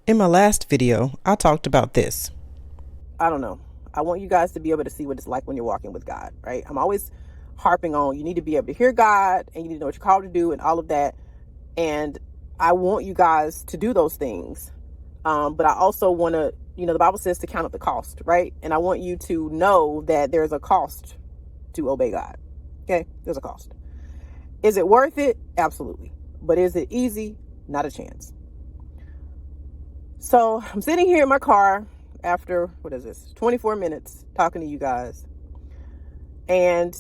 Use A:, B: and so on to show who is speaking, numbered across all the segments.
A: In my last video, I talked about this.
B: I don't know. I want you guys to be able to see what it's like when you're walking with God, right? I'm always harping on you need to be able to hear God and you need to know what you're called to do and all of that. And I want you guys to do those things. But I also want to, the Bible says to count up the cost, right? And I want you to know that there's a cost to obey God. Okay? There's a cost. Is it worth it? Absolutely. But is it easy? Not a chance. So I'm sitting here in my car after, 24 minutes talking to you guys. And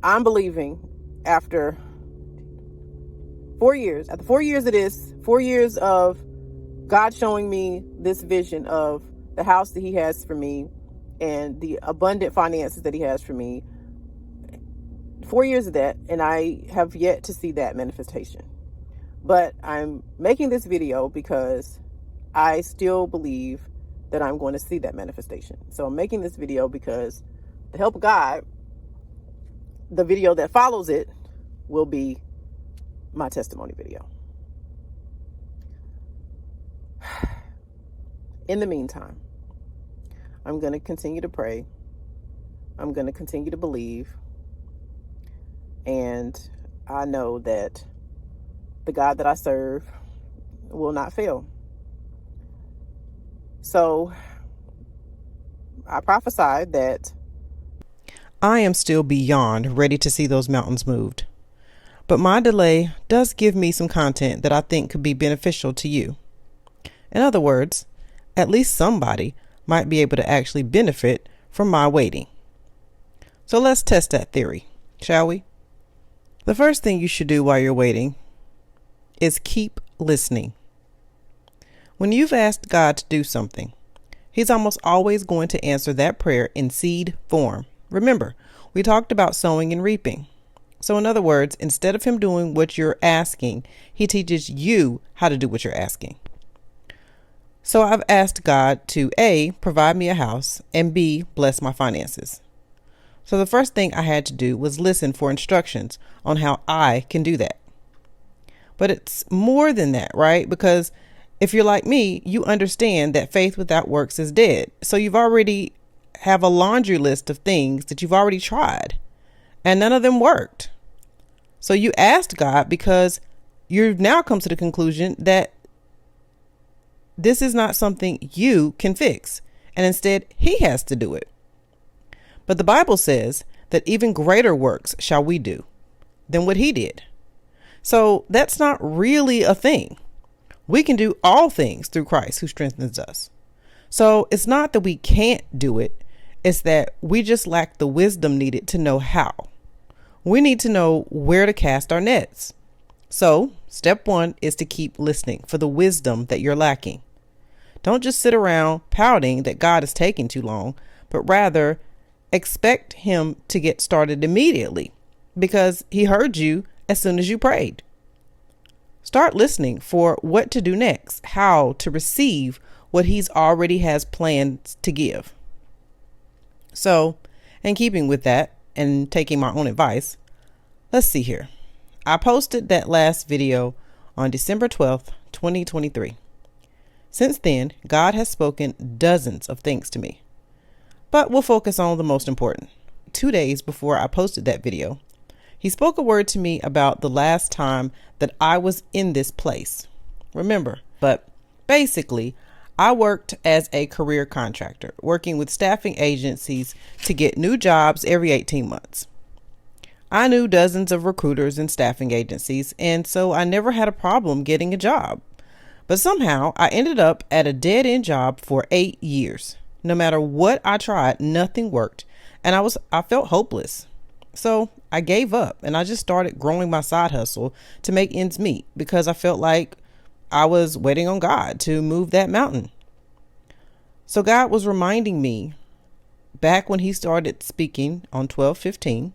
B: I'm believing after 4 years of this, 4 years of God showing me this vision of the house that he has for me and the abundant finances that he has for me, 4 years of that, and I have yet to see that manifestation. But I'm making this video because I still believe that I'm going to see that manifestation. So I'm making this video because the help of God, the video that follows it will be my testimony video. In the meantime, I'm going to continue to pray. I'm going to continue to believe. And I know that the God that I serve will not fail. So I prophesied that
A: I am still beyond ready to see those mountains moved. But my delay does give me some content that I think could be beneficial to you. In other words, at least somebody might be able to actually benefit from my waiting. So let's test that theory, shall we? The first thing you should do while you're waiting is keep listening. When you've asked God to do something, he's almost always going to answer that prayer in seed form. Remember, we talked about sowing and reaping. So in other words, instead of him doing what you're asking, he teaches you how to do what you're asking. So I've asked God to A, provide me a house, and B, bless my finances. So the first thing I had to do was listen for instructions on how I can do that. But it's more than that, right? Because if you're like me, you understand that faith without works is dead. So you've already have a laundry list of things that you've already tried and none of them worked. So you asked God because you've now come to the conclusion that this is not something you can fix. And instead, he has to do it. But the Bible says that even greater works shall we do than what he did. So that's not really a thing. We can do all things through Christ who strengthens us. So it's not that we can't do it. It's that we just lack the wisdom needed to know how. We need to know where to cast our nets. So step one is to keep listening for the wisdom that you're lacking. Don't just sit around pouting that God is taking too long, but rather expect him to get started immediately because he heard you as soon as you prayed. Start listening for what to do next, how to receive what he's already has planned to give. So, in keeping with that and taking my own advice, let's see here. I posted that last video on December 12th, 2023. Since then, God has spoken dozens of things to me, but we'll focus on the most important. 2 days before I posted that video, he spoke a word to me about the last time that I was in this place. Remember, but basically, I worked as a career contractor, working with staffing agencies to get new jobs every 18 months. I knew dozens of recruiters and staffing agencies, and so I never had a problem getting a job. But somehow I ended up at a dead-end job for 8 years. No matter what I tried, nothing worked, and I felt hopeless. So I gave up and I just started growing my side hustle to make ends meet because I felt like I was waiting on God to move that mountain. So God was reminding me back when he started speaking on 12:15,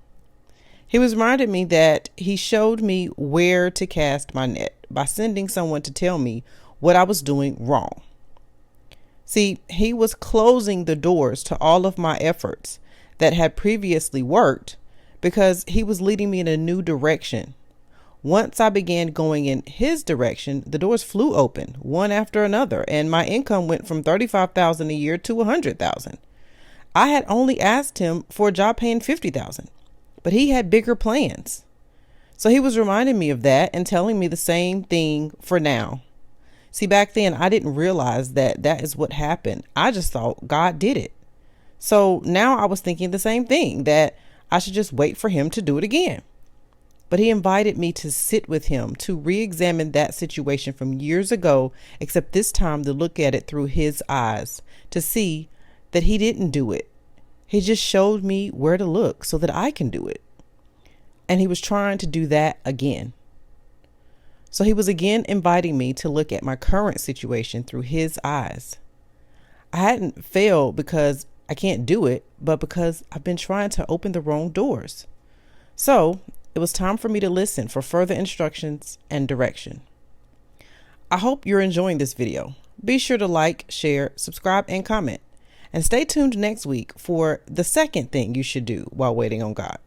A: he was reminding me that he showed me where to cast my net by sending someone to tell me what I was doing wrong. See, he was closing the doors to all of my efforts that had previously worked because he was leading me in a new direction, Once I began going in his direction, the doors flew open, one after another, and my income went from $35,000 a year to $100,000. I had only asked him for a job paying $50,000, but he had bigger plans. So he was reminding me of that and telling me the same thing for now. See, back then I didn't realize that that is what happened. I just thought God did it. So now I was thinking the same thing, that I should just wait for him to do it again. But he invited me to sit with him to re-examine that situation from years ago, except this time to look at it through his eyes, to see that he didn't do it. He just showed me where to look so that I can do it. And he was trying to do that again. So he was again inviting me to look at my current situation through his eyes. I hadn't failed because I can't do it, but because I've been trying to open the wrong doors. So it was time for me to listen for further instructions and direction. I hope you're enjoying this video. Be sure to like, share, subscribe, and comment. And stay tuned next week for the second thing you should do while waiting on God.